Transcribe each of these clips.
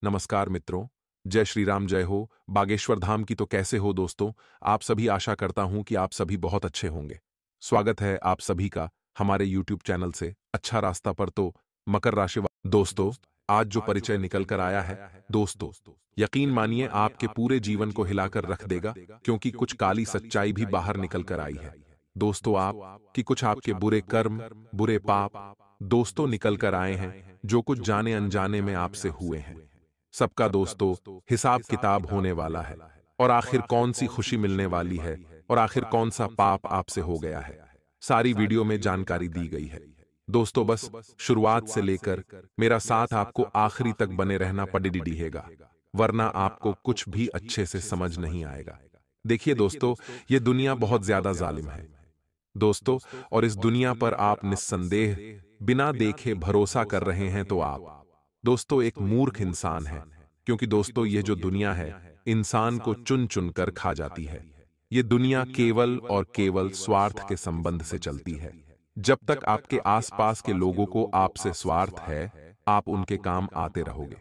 नमस्कार मित्रों। जय श्री राम, जय हो। बागेश्वर धाम की तो कैसे हो दोस्तों। आप सभी, आशा करता हूं कि आप सभी बहुत अच्छे होंगे। स्वागत है आप सभी का हमारे YouTube चैनल से अच्छा रास्ता पर। तो मकर राशि दोस्तों, आज जो परिचय निकल कर आया है दोस्तों, यकीन मानिए आपके पूरे जीवन को हिलाकर रख देगा, क्योंकि कुछ काली सच्चाई भी बाहर निकल कर आई है दोस्तों। आप कि कुछ आपके बुरे कर्म, बुरे पाप दोस्तों निकल कर आए हैं, जो कुछ जाने अनजाने में आपसे हुए हैं। सबका दोस्तों हिसाब किताब होने वाला है, और आखिर कौन सी खुशी मिलने वाली है, और आखिर कौन सा पाप आपसे हो गया है, सारी वीडियो में जानकारी दी गई है दोस्तों। बस शुरुआत से लेकर मेरा साथ आपको आखिरी तक बने रहना पड़ेगा, वरना आपको कुछ भी अच्छे से समझ नहीं आएगा। देखिए दोस्तों, ये दुनिया बहुत ज्यादा जालिम है दोस्तों, और इस दुनिया पर आप निस्संदेह बिना देखे भरोसा कर रहे हैं तो आप दोस्तों एक मूर्ख इंसान है। क्योंकि दोस्तों ये जो दुनिया है, इंसान को चुन चुन कर खा जाती है। ये दुनिया केवल और केवल स्वार्थ के संबंध से चलती है। जब तक आपके आसपास के लोगों को आपसे स्वार्थ है, आप उनके काम आते रहोगे।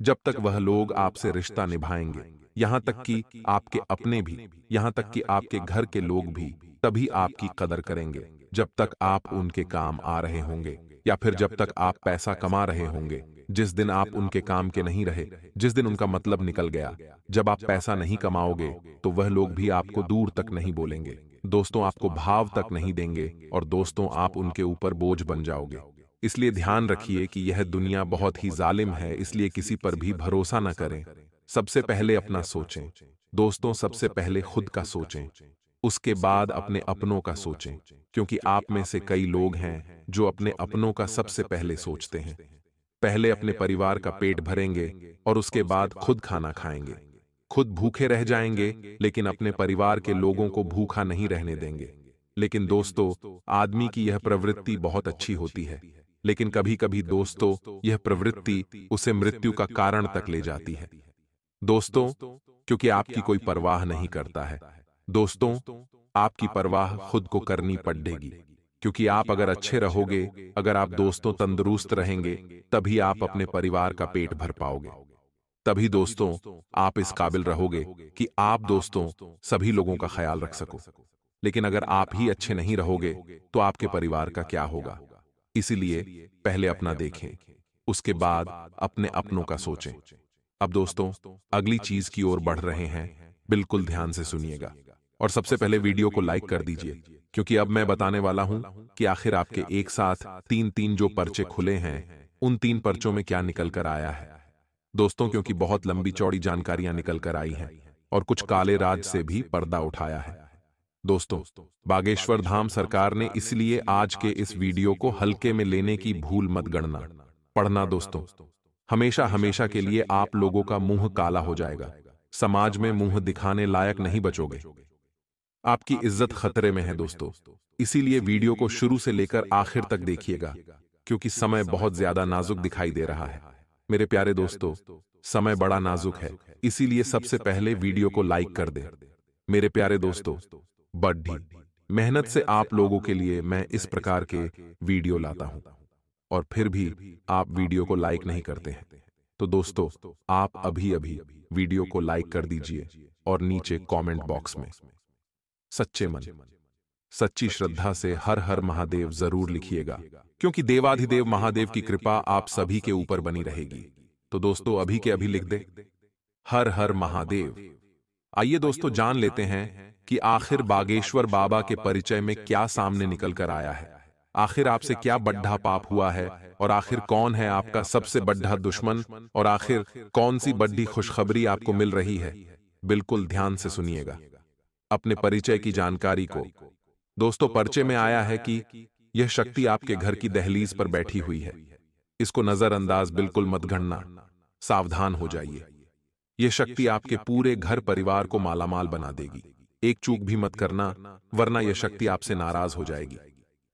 जब तक वह लोग आपसे रिश्ता निभाएंगे, यहां तक कि आपके अपने भी, यहां तक कि आपके घर के लोग भी, तभी आपकी कदर करेंगे। जब तक आप उनके काम आ रहे होंगे, या फिर जब तक आप पैसा कमा रहे होंगे। जिस दिन आप उनके काम के नहीं रहे, जिस दिन उनका मतलब निकल गया, जब आप पैसा नहीं कमाओगे, तो वह लोग भी आपको दूर तक नहीं बोलेंगे दोस्तों, आपको भाव तक नहीं देंगे, और दोस्तों आप उनके ऊपर बोझ बन जाओगे। इसलिए ध्यान रखिए कि यह दुनिया बहुत ही जालिम है, इसलिए किसी पर भी भरोसा न करें। सबसे पहले अपना सोचें दोस्तों, सबसे पहले खुद का सोचें, उसके बाद अपने अपनों का सोचें। क्योंकि आप में से कई लोग हैं जो अपने अपनों का सबसे पहले सोचते हैं। पहले अपने परिवार का पेट भरेंगे, और उसके बाद खुद खाना खाएंगे। खुद भूखे रह जाएंगे, लेकिन अपने परिवार के लोगों को भूखा नहीं रहने देंगे। लेकिन दोस्तों, आदमी की यह प्रवृत्ति बहुत अच्छी होती है, लेकिन कभी कभी दोस्तों यह प्रवृत्ति उसे मृत्यु का कारण तक ले जाती है दोस्तों। क्योंकि आपकी कोई परवाह नहीं करता है दोस्तों, आपकी परवाह खुद को करनी पड़ेगी। क्योंकि आप अगर अच्छे रहोगे, अगर आप दोस्तों तंदुरुस्त रहेंगे, तभी आप अपने परिवार का पेट भर पाओगे। तभी दोस्तों आप इस काबिल रहोगे कि आप दोस्तों सभी लोगों का ख्याल रख सको। लेकिन अगर आप ही अच्छे नहीं रहोगे, तो आपके परिवार का क्या होगा। इसीलिए पहले अपना देखें, उसके बाद अपने अपनों का सोचें। अब दोस्तों अगली चीज की ओर बढ़ रहे हैं, बिल्कुल ध्यान से सुनिएगा। और सबसे पहले वीडियो को लाइक कर दीजिए, क्योंकि अब मैं बताने वाला हूं कि आखिर आपके एक साथ तीन तीन जो पर्चे खुले हैं, उन तीन पर्चों में क्या निकल कर आया है दोस्तों। क्योंकि बहुत लंबी चौड़ी जानकारियां निकल कर आई हैं, और कुछ काले राज से भी पर्दा उठाया है दोस्तों। बागेश्वर धाम सरकार ने इसलिए आज के इस वीडियो को हल्के में लेने की भूल मत गणना पढ़ना दोस्तों। हमेशा हमेशा के लिए आप लोगों का मुंह काला हो जाएगा, समाज में मुंह दिखाने लायक नहीं बचोगे, आपकी इज्जत खतरे में है दोस्तों। इसीलिए वीडियो को शुरू से लेकर आखिर तक देखिएगा, क्योंकि समय बहुत ज्यादा नाजुक दिखाई दे रहा है मेरे प्यारे दोस्तों। समय बड़ा नाजुक है, इसीलिए सबसे पहले वीडियो को लाइक कर दे मेरे प्यारे दोस्तों। बड़ी मेहनत से आप लोगों के लिए मैं इस प्रकार के वीडियो लाता हूं, और फिर भी आप वीडियो को लाइक नहीं करते हैं। तो दोस्तों आप अभी अभी वीडियो को लाइक कर दीजिए, और नीचे कमेंट बॉक्स में सच्चे मन, सच्ची श्रद्धा से हर हर महादेव जरूर लिखिएगा, क्योंकि देवाधिदेव महादेव की कृपा आप सभी के ऊपर बनी रहेगी। तो दोस्तों अभी के अभी लिख दे हर हर महादेव। आइए दोस्तों जान लेते हैं कि आखिर बागेश्वर बाबा के परिचय में क्या सामने निकल कर आया है। आखिर आपसे क्या बड्ढा पाप हुआ है, और आखिर कौन है आपका सबसे बड्ढा दुश्मन, और आखिर कौन सी बड्ढी खुशखबरी आपको मिल रही है। बिल्कुल ध्यान से सुनिएगा अपने परिचय की जानकारी को दोस्तों। पर्चे में आया है कि यह शक्ति आपके घर की दहलीज पर बैठी हुई है। इसको नजरअंदाज बिल्कुल मत गणना, सावधान हो जाइए। यह शक्ति आपके पूरे घर परिवार को मालामाल बना देगी। एक चूक भी मत करना, वरना यह शक्ति आपसे नाराज हो जाएगी।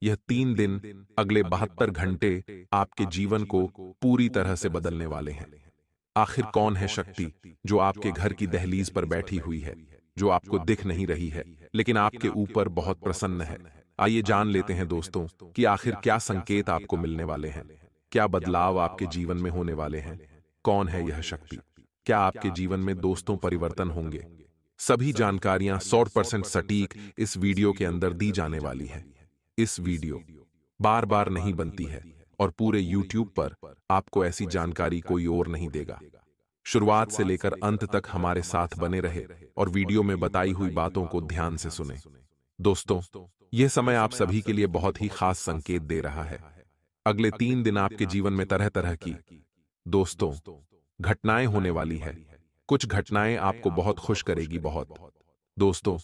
यह 3 दिन अगले 72 घंटे आपके जीवन को पूरी तरह से बदलने वाले हैं। आखिर कौन है शक्ति जो आपके घर की दहलीज पर बैठी हुई है, जो आपको दिख नहीं रही है, लेकिन आपके ऊपर बहुत प्रसन्न है। आइए जान लेते हैं दोस्तों कि आखिर क्या संकेत आपको मिलने वाले हैं, क्या बदलाव आपके जीवन में होने वाले हैं, कौन है यह शक्ति? क्या आपके जीवन में दोस्तों परिवर्तन होंगे? सभी जानकारियां 100% सटीक इस वीडियो के अंदर दी जाने वाली है। इस वीडियो बार बार नहीं बनती है और पूरे YouTube पर आपको ऐसी जानकारी कोई और नहीं देगा। शुरुआत से लेकर अंत तक हमारे साथ बने रहे और वीडियो में बताई हुई बातों को ध्यान से सुने। दोस्तों, यह समय आप सभी के लिए बहुत ही खास संकेत दे रहा है। अगले 3 दिन आपके जीवन में तरह तरह की दोस्तों घटनाएं होने वाली है। कुछ घटनाएं आपको बहुत खुश करेगी, बहुत दोस्तों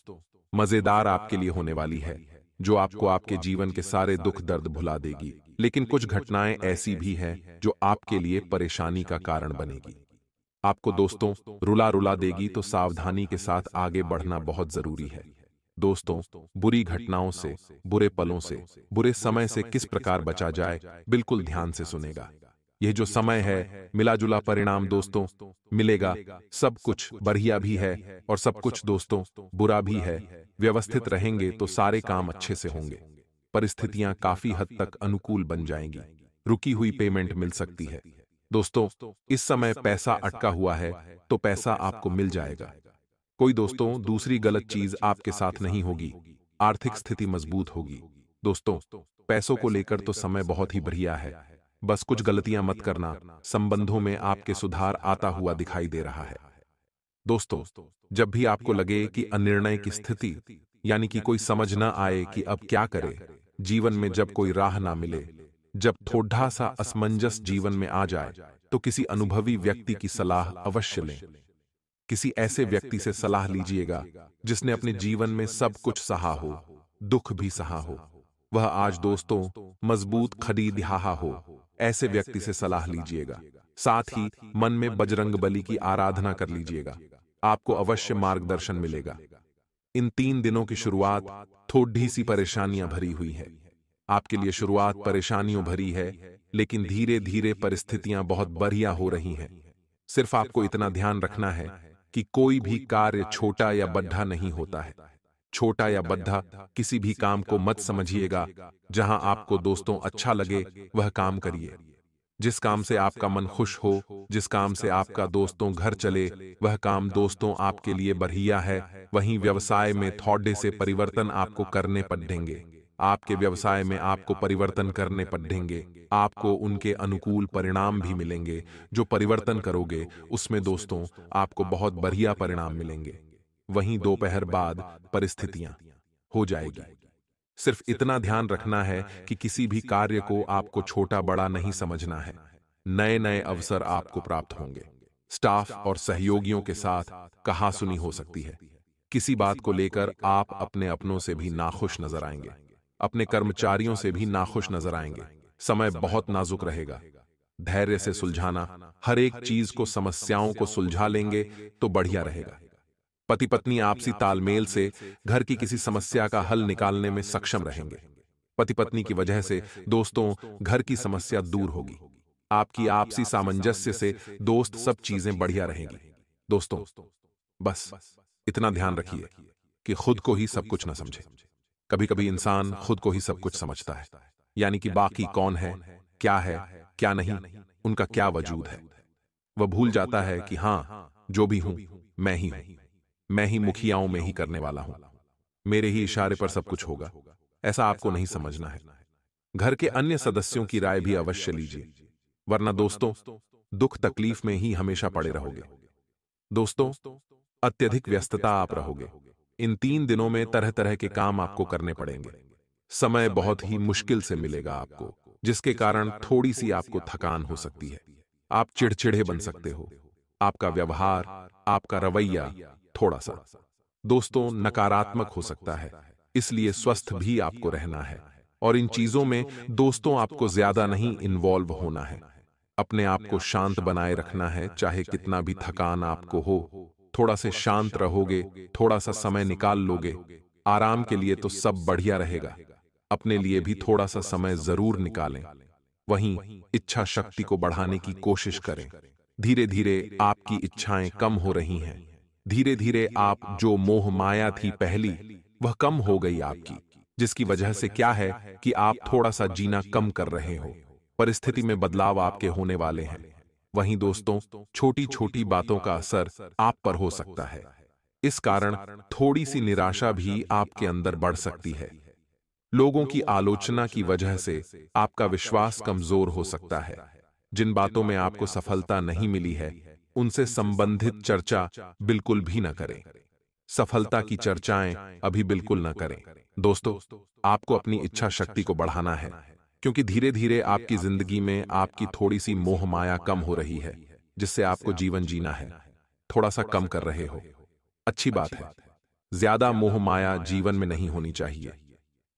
मजेदार आपके लिए होने वाली है, जो आपको आपके जीवन के सारे दुख दर्द भुला देगी। लेकिन कुछ घटनाएं ऐसी भी हैं जो आपके लिए परेशानी का कारण बनेगी। आपको दोस्तों रुला रुला देगी, तो सावधानी के साथ आगे बढ़ना बहुत जरूरी है। दोस्तों, बुरी घटनाओं से, बुरे पलों से, बुरे समय से किस प्रकार बचा जाए, बिल्कुल ध्यान से सुनेगा। यह जो समय है, मिला जुला परिणाम दोस्तों मिलेगा। सब कुछ बढ़िया भी है और सब कुछ दोस्तों बुरा भी है। व्यवस्थित रहेंगे तो सारे काम अच्छे से होंगे। परिस्थितियां काफी हद तक अनुकूल बन जाएंगी। रुकी हुई पेमेंट मिल सकती है। दोस्तों, इस समय पैसा अटका हुआ है तो पैसा आपको मिल जाएगा। कोई दोस्तों दूसरी गलत चीज आपके साथ नहीं होगी। आर्थिक स्थिति मजबूत होगी। दोस्तों, पैसों को लेकर तो समय बहुत ही बढ़िया है। बस कुछ गलतियां मत करना। संबंधों में आपके सुधार आता हुआ दिखाई दे रहा है। दोस्तों, जब भी आपको लगे कि अनिर्णय की स्थिति, यानी कि कोई समझ न आए कि अब क्या करे, जीवन में जब कोई राह ना मिले, जब थोड़ा सा असमंजस जीवन में आ जाए, तो किसी अनुभवी व्यक्ति की सलाह अवश्य लें। किसी ऐसे व्यक्ति से सलाह लीजिएगा जिसने अपने जीवन में सब कुछ सहा हो, दुख भी सहा हो। वह आज दोस्तों मजबूत खड़ी दिहाहा हो। ऐसे व्यक्ति से सलाह लीजिएगा। साथ ही मन में बजरंगबली की आराधना कर लीजिएगा। आपको अवश्य मार्गदर्शन मिलेगा। इन 3 दिनों की शुरुआत थोड़ी सी परेशानियां भरी हुई है। आपके लिए शुरुआत परेशानियों भरी है, लेकिन धीरे धीरे परिस्थितियां बहुत बढ़िया हो रही हैं। सिर्फ आपको इतना ध्यान रखना है कि कोई भी कार्य छोटा या बड्ढा नहीं होता है। छोटा या बड्ढा किसी भी काम को मत समझिएगा। जहां आपको दोस्तों अच्छा लगे वह काम करिए। जिस काम से आपका मन खुश हो, जिस काम से आपका दोस्तों घर चले, वह काम दोस्तों आपके लिए बढ़िया है। वहीं व्यवसाय में थोड़े से परिवर्तन आपको करने पड़ेंगे। आपके व्यवसाय में आपको परिवर्तन करने पड़ेंगे। आपको उनके अनुकूल परिणाम भी मिलेंगे। जो परिवर्तन करोगे उसमें दोस्तों आपको बहुत बढ़िया परिणाम मिलेंगे। वहीं दोपहर बाद परिस्थितियां हो जाएगी। सिर्फ इतना ध्यान रखना है कि किसी भी कार्य को आपको छोटा बड़ा नहीं समझना है। नए नए अवसर आपको प्राप्त होंगे। स्टाफ और सहयोगियों के साथ कहासुनी हो सकती है। किसी बात को लेकर आप अपने अपनों से भी नाखुश नजर आएंगे। अपने कर्मचारियों से भी नाखुश नजर आएंगे। समय बहुत नाजुक रहेगा। धैर्य से सुलझाना, हर एक चीज को समस्याओं को सुलझा लेंगे तो बढ़िया रहेगा। पति पत्नी आपसी तालमेल से घर की किसी समस्या का हल निकालने में सक्षम रहेंगे। पति पत्नी की वजह से दोस्तों घर की समस्या दूर होगी। आपकी आपसी सामंजस्य से दोस्त सब चीजें बढ़िया रहेंगी। दोस्तों, बस इतना ध्यान रखिए कि खुद को ही सब कुछ न समझे। कभी कभी इंसान खुद को ही सब कुछ समझता है, यानी कि बाकी कौन है, क्या नहीं, उनका क्या वजूद है। वह भूल जाता है कि हां, जो भी हूं मैं ही हूं। मैं ही मुखियाओं में ही करने वाला हूं। मेरे ही इशारे पर सब कुछ होगा। ऐसा आपको नहीं समझना है। घर के अन्य सदस्यों की राय भी अवश्य लीजिए, वरना दोस्तों दुख तकलीफ में ही हमेशा पड़े रहोगे। दोस्तों, अत्यधिक व्यस्तता आप रहोगे। इन 3 दिनों में तरह तरह के काम आपको करने पड़ेंगे। समय बहुत ही मुश्किल से मिलेगा आपको, जिसके कारण थोड़ी सी आपको थकान हो सकती है। आप चिड़चिड़े बन सकते हो। आपका व्यवहार, आपका रवैया थोड़ा सा दोस्तों नकारात्मक हो सकता है। इसलिए स्वस्थ भी आपको रहना है और इन चीजों में दोस्तों आपको ज्यादा नहीं इन्वॉल्व होना है। अपने आप को शांत बनाए रखना है। चाहे कितना भी थकान आपको हो, थोड़ा से शांत रहोगे, थोड़ा सा समय निकाल लोगे आराम के लिए तो सब बढ़िया रहेगा। अपने लिए भी थोड़ा सा समय जरूर निकालें। वहीं इच्छा शक्ति को बढ़ाने की कोशिश करें। धीरे धीरे आपकी इच्छाएं कम हो रही हैं। धीरे धीरे आप जो मोह माया थी पहली, वह कम हो गई आपकी, जिसकी वजह से क्या है कि आप थोड़ा सा जीना कम कर रहे हो। परिस्थिति में बदलाव आपके होने वाले हैं। वहीं दोस्तों, छोटी छोटी बातों का असर आप पर हो सकता है। इस कारण थोड़ी सी निराशा भी आपके अंदर बढ़ सकती है। लोगों की आलोचना की वजह से आपका विश्वास कमजोर हो सकता है। जिन बातों में आपको सफलता नहीं मिली है, उनसे संबंधित चर्चा बिल्कुल भी न करें। सफलता की चर्चाएं अभी बिल्कुल न करें। दोस्तों, आपको अपनी इच्छा शक्ति को बढ़ाना है, क्योंकि धीरे धीरे आपकी जिंदगी में आपकी थोड़ी सी मोह माया कम हो रही है, जिससे आपको जीवन जीना है। थोड़ा सा कम कर रहे हो, अच्छी बात है। ज्यादा मोह माया जीवन में नहीं होनी चाहिए,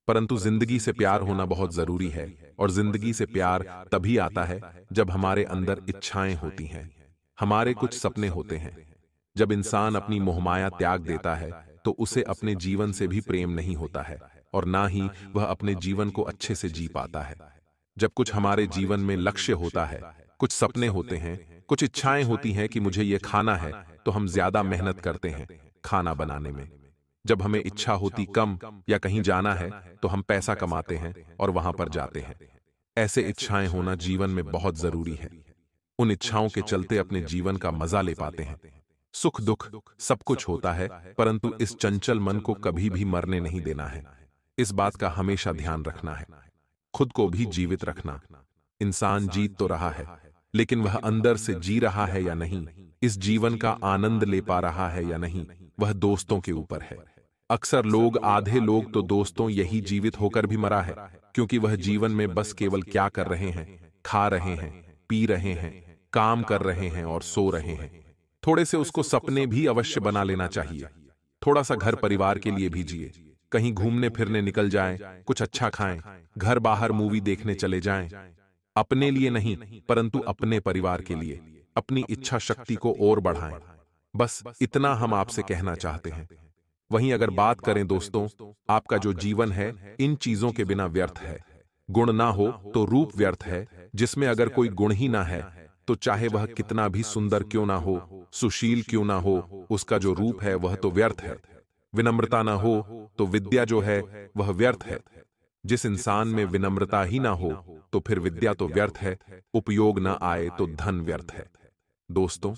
परंतु जिंदगी से प्यार होना बहुत जरूरी है। और जिंदगी से प्यार तभी आता है जब हमारे अंदर इच्छाएं होती हैं, हमारे कुछ सपने होते हैं। जब इंसान अपनी मोहमाया त्याग देता है, तो उसे अपने जीवन से भी प्रेम नहीं होता है, और ना ही वह अपने जीवन को अच्छे से जी पाता है। जब कुछ हमारे जीवन में लक्ष्य होता है, कुछ सपने होते हैं, कुछ इच्छाएं होती हैं कि मुझे ये खाना है, तो हम ज्यादा मेहनत करते हैं खाना बनाने में। जब हमें इच्छा होती कम या कहीं जाना है, तो हम पैसा कमाते हैं और वहां पर जाते हैं। ऐसे इच्छाएं होना जीवन में बहुत जरूरी है। उन इच्छाओं के चलते अपने जीवन का मजा ले पाते हैं। सुख दुख सब कुछ होता है, परंतु इस चंचल मन को कभी भी मरने नहीं देना है। इस बात का हमेशा ध्यान रखना है। खुद को भी जीवित रखना। इंसान जीत तो रहा है, लेकिन वह अंदर से जी रहा है या नहीं, इस जीवन का आनंद ले पा रहा है या नहीं, वह दोस्तों के ऊपर है। अक्सर लोग, आधे लोग तो दोस्तों यही जीवित होकर भी मरा है, क्योंकि वह जीवन में बस केवल क्या कर रहे हैं, खा रहे हैं, पी रहे हैं, काम कर रहे हैं और सो रहे हैं। थोड़े से उसको सपने भी अवश्य बना लेना चाहिए। थोड़ा सा घर परिवार के लिए भी जिए, कहीं घूमने फिरने निकल जाएं, कुछ अच्छा खाएं, घर बाहर मूवी देखने चले जाएं। अपने लिए नहीं, परंतु अपने परिवार के लिए अपनी इच्छा शक्ति को और बढ़ाएं। बस इतना हम आपसे कहना चाहते हैं। वहीं अगर बात करें दोस्तों, आपका जो जीवन है इन चीजों के बिना व्यर्थ है। गुण ना हो तो रूप व्यर्थ है। जिसमें अगर कोई गुण ही ना है, तो चाहे वह कितना भी सुंदर क्यों ना हो, सुशील क्यों ना हो, उसका जो रूप है वह तो व्यर्थ है। विनम्रता ना हो तो विद्या जो है वह व्यर्थ है। जिस इंसान में विनम्रता ही ना हो, तो फिर विद्या तो व्यर्थ है। उपयोग ना आए तो धन व्यर्थ है। दोस्तों,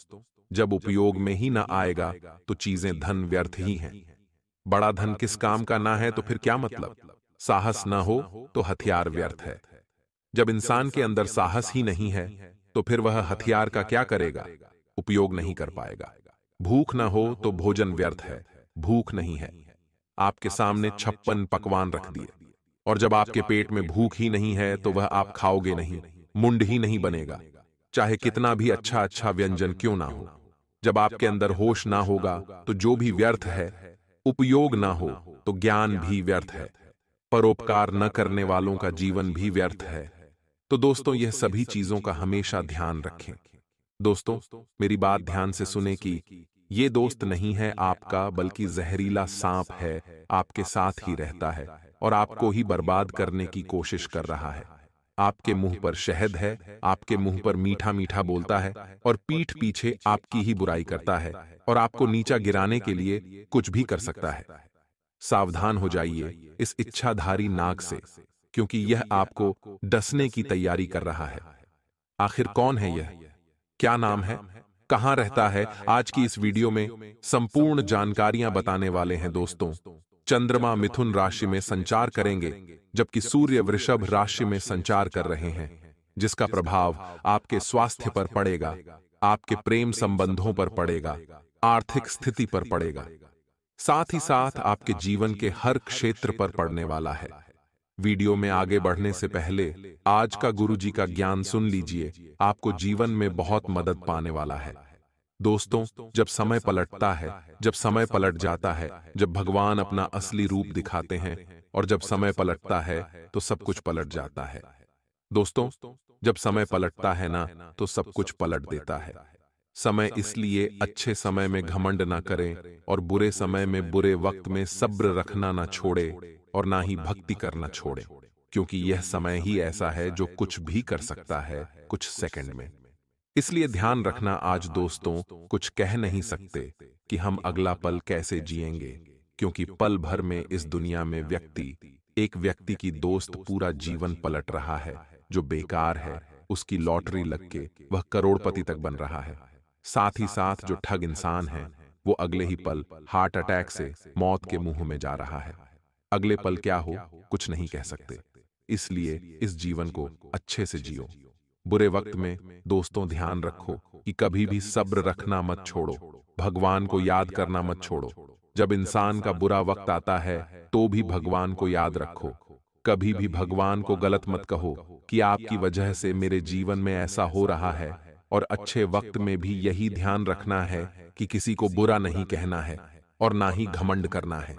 जब उपयोग में ही ना आएगा, तो चीजें धन व्यर्थ ही हैं। बड़ा धन किस काम का ना है, तो फिर क्या मतलब। साहस ना हो तो हथियार व्यर्थ है। जब इंसान के अंदर साहस ही नहीं है, तो फिर वह हथियार का क्या करेगा, उपयोग नहीं कर पाएगा। भूख ना हो तो भोजन व्यर्थ है। भूख नहीं है, आपके सामने 56 पकवान रख दिए, और जब आपके पेट में भूख ही नहीं है, तो वह आप खाओगे नहीं, मुंड ही नहीं बनेगा, चाहे कितना भी अच्छा अच्छा व्यंजन क्यों ना हो। जब आपके अंदर होश ना होगा, तो जो भी व्यर्थ है। उपयोग ना हो तो ज्ञान भी व्यर्थ है। परोपकार न करने वालों का जीवन भी व्यर्थ है। तो दोस्तों, यह सभी चीजों का हमेशा ध्यान रखें। दोस्तों, मेरी बात ध्यान से सुने कि ये दोस्त नहीं है आपका, बल्कि जहरीला सांप है। आपके साथ ही रहता है और आपको ही बर्बाद करने की कोशिश कर रहा है। आपके मुंह पर शहद है, आपके मुंह पर मीठा मीठा बोलता है, और पीठ पीछे आपकी ही बुराई करता है, और आपको नीचा गिराने के लिए कुछ भी कर सकता है। सावधान हो जाइए इस इच्छाधारी नाग से, क्योंकि यह आपको डसने की तैयारी कर रहा है। आखिर कौन है यह, क्या नाम है, कहां रहता है, आज की इस वीडियो में संपूर्ण जानकारियां बताने वाले हैं दोस्तों। चंद्रमा मिथुन राशि में संचार करेंगे, जबकि सूर्य वृषभ राशि में संचार कर रहे हैं, जिसका प्रभाव आपके स्वास्थ्य पर पड़ेगा, आपके प्रेम संबंधों पर पड़ेगा, आर्थिक स्थिति पर पड़ेगा, साथ ही साथ आपके जीवन के हर क्षेत्र पर पड़ने वाला है। वीडियो में आगे बढ़ने से पहले आज का गुरु जी का ज्ञान सुन लीजिए, आपको जीवन में बहुत मदद पाने वाला है। दोस्तों, जब समय पलटता है, जब समय पलट जाता है, जब भगवान अपना असली रूप दिखाते हैं, और जब समय पलटता है, तो सब कुछ पलट जाता है। दोस्तों, जब समय पलटता है ना, तो सब कुछ पलट देता है। समय इसलिए अच्छे समय में घमंड ना करें, और बुरे समय में, बुरे वक्त में सब्र रखना ना छोड़े, और ना ही भक्ति करना छोड़े, क्योंकि यह समय ही ऐसा है जो कुछ भी कर सकता है कुछ सेकंड में। इसलिए ध्यान रखना, आज दोस्तों कुछ कह नहीं सकते कि हम अगला पल कैसे जिएंगे, क्योंकि पल भर में इस दुनिया में एक व्यक्ति की दोस्त पूरा जीवन पलट रहा है, जो बेकार है, उसकी लॉटरी लग के वह करोड़पति तक बन रहा है। साथ ही साथ जो ठग इंसान है वो अगले ही पल हार्ट अटैक से मौत के मुंह में जा रहा है। अगले पल क्या हो कुछ नहीं कह सकते, इसलिए इस जीवन को अच्छे से जियो। बुरे वक्त में दोस्तों ध्यान रखो कि कभी भी सब्र रखना मत छोड़ो, भगवान को याद करना मत छोड़ो। जब इंसान का बुरा वक्त आता है तो भी भगवान को याद रखो। कभी भी भगवान को गलत मत कहो कि आपकी वजह से मेरे जीवन में ऐसा हो रहा है, और अच्छे वक्त में भी यही ध्यान रखना है कि किसी को बुरा नहीं कहना है और ना ही घमंड करना है।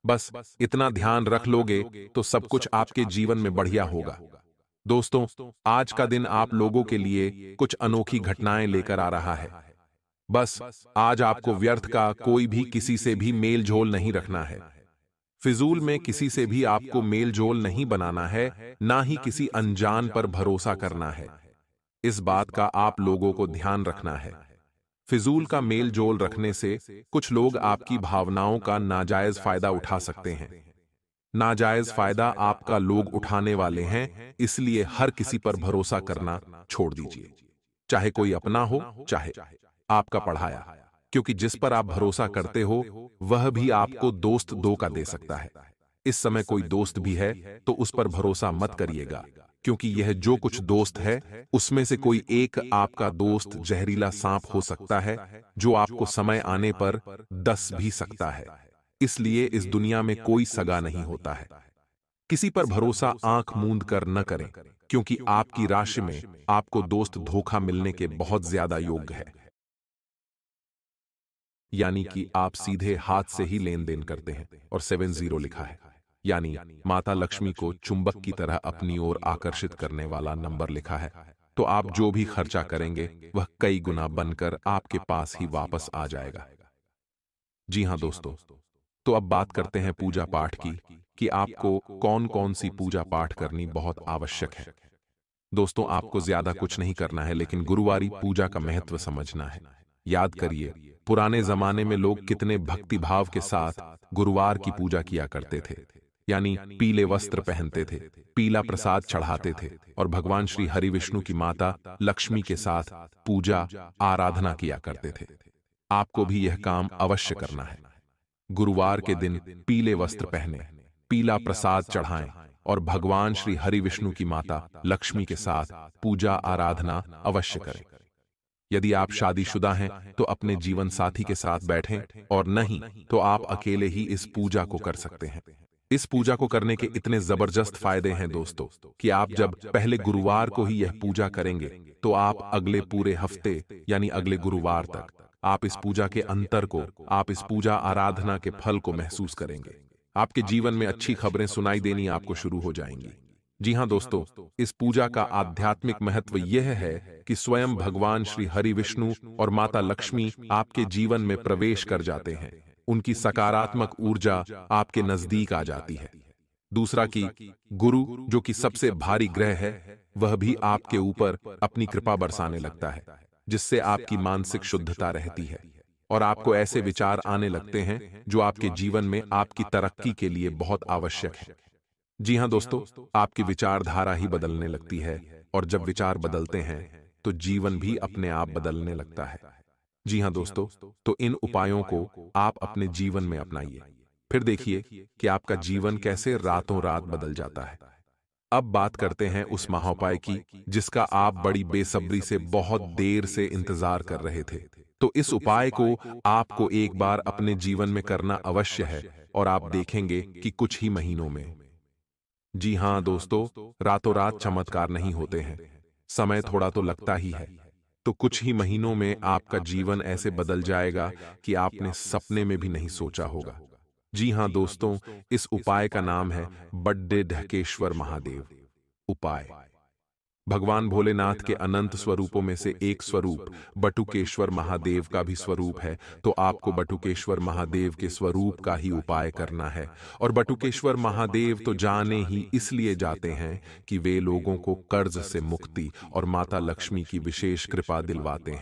बस इतना ध्यान रख लोगे तो सब कुछ आपके जीवन में बढ़िया होगा। दोस्तों, आज का दिन आप लोगों के लिए कुछ अनोखी घटनाएं लेकर आ रहा है। बस आज आपको व्यर्थ का कोई भी किसी से भी मेल जोल नहीं रखना है। फिजूल में किसी से भी आपको मेल जोल नहीं बनाना है, ना ही किसी अनजान पर भरोसा करना है। इस बात का आप लोगों को ध्यान रखना है। फिजूल का मेल जोल रखने से कुछ लोग आपकी भावनाओं का नाजायज फायदा उठा सकते हैं। नाजायज फायदा आपका लोग उठाने वाले हैं, इसलिए हर किसी पर भरोसा करना छोड़ दीजिए, चाहे कोई अपना हो चाहे आपका पढ़ाया, क्योंकि जिस पर आप भरोसा करते हो वह भी आपको दोस्त धोखा दे सकता है। इस समय कोई दोस्त भी है तो उस पर भरोसा मत करिएगा, क्योंकि यह जो कुछ दोस्त है उसमें से कोई एक आपका दोस्त जहरीला सांप हो सकता है, जो आपको समय आने पर डस भी सकता है। इसलिए इस दुनिया में कोई सगा नहीं होता है। किसी पर भरोसा आंख मूंद कर न करें, क्योंकि आपकी राशि में आपको दोस्त धोखा मिलने के बहुत ज्यादा योग है। यानी कि आप सीधे हाथ से ही लेन देन करते हैं, और 70 लिखा है, यानी माता लक्ष्मी को चुंबक की तरह अपनी ओर आकर्षित करने वाला नंबर लिखा है। तो आप जो भी खर्चा करेंगे वह कई गुना बनकर आपके पास ही वापस आ जाएगा। जी हां दोस्तों, तो अब बात करते हैं पूजा पाठ की कि आपको कौन कौन सी पूजा पाठ करनी बहुत आवश्यक है। दोस्तों, आपको ज्यादा कुछ नहीं करना है, लेकिन गुरुवारी पूजा का महत्व समझना है। याद करिए, पुराने जमाने में लोग कितने भक्ति भाव के साथ गुरुवार की पूजा किया करते थे। यानी पीले वस्त्र पहनते थे, पीला प्रसाद चढ़ाते थे और भगवान श्री हरि विष्णु की माता लक्ष्मी के साथ पूजा आराधना किया करते थे। आपको भी यह काम अवश्य करना है। गुरुवार के दिन पीले वस्त्र पहने, पीला प्रसाद चढ़ाएं और भगवान श्री हरि विष्णु की माता लक्ष्मी के साथ पूजा आराधना अवश्य करें। यदि आप शादीशुदा हैं तो अपने जीवन साथी के साथ बैठें, और नहीं तो आप अकेले ही इस पूजा को कर सकते हैं। इस पूजा को करने के इतने जबरदस्त फायदे हैं दोस्तों कि आप जब पहले गुरुवार को ही यह पूजा करेंगे तो आप अगले पूरे हफ्ते यानी अगले गुरुवार तक आप इस पूजा के अंतर को, आप इस पूजा आराधना के फल को महसूस करेंगे। आपके जीवन में अच्छी खबरें सुनाई देनी आपको शुरू हो जाएंगी। जी हां दोस्तों, इस पूजा का आध्यात्मिक महत्व यह है कि स्वयं भगवान श्री हरि विष्णु और माता लक्ष्मी आपके जीवन में प्रवेश कर जाते हैं। उनकी सकारात्मक ऊर्जा आपके नजदीक आ जाती है। दूसरा कि गुरु, जो कि सबसे भारी ग्रह है, वह भी आपके ऊपर अपनी कृपा बरसाने लगता है, जिससे आपकी मानसिक शुद्धता रहती है और आपको ऐसे विचार आने लगते हैं जो आपके जीवन में आपकी तरक्की के लिए बहुत आवश्यक है। जी हां दोस्तों, आपकी विचारधारा ही बदलने लगती है, और जब विचार बदलते हैं तो जीवन भी अपने आप बदलने लगता है। जी हां दोस्तों, तो इन उपायों को आप अपने जीवन में अपनाइए, फिर देखिए कि आपका जीवन कैसे रातों रात बदल जाता है। अब बात करते हैं उस महाउपाय की जिसका आप बड़ी बेसब्री से बहुत देर से इंतजार कर रहे थे। तो इस उपाय को आपको एक बार अपने जीवन में करना अवश्य है, और आप देखेंगे कि कुछ ही महीनों में, जी हां दोस्तों, रातों रात चमत्कार नहीं होते हैं, समय थोड़ा तो लगता ही है। तो कुछ ही महीनों में आपका जीवन ऐसे बदल जाएगा कि आपने सपने में भी नहीं सोचा होगा। जी हां दोस्तों, इस उपाय का नाम है बड्डे ढकेश्वर महादेव उपाय। भगवान भोलेनाथ के अनंत स्वरूपों में से एक स्वरूप बटुकेश्वर महादेव का भी स्वरूप है। तो आपको बटुकेश्वर महादेव के स्वरूप का ही उपाय करना है। और बटुकेश्वर महादेव तो जाने ही इसलिए जाते हैं कि वे लोगों को कर्ज से मुक्ति और माता लक्ष्मी की विशेष कृपा दिलवाते हैं।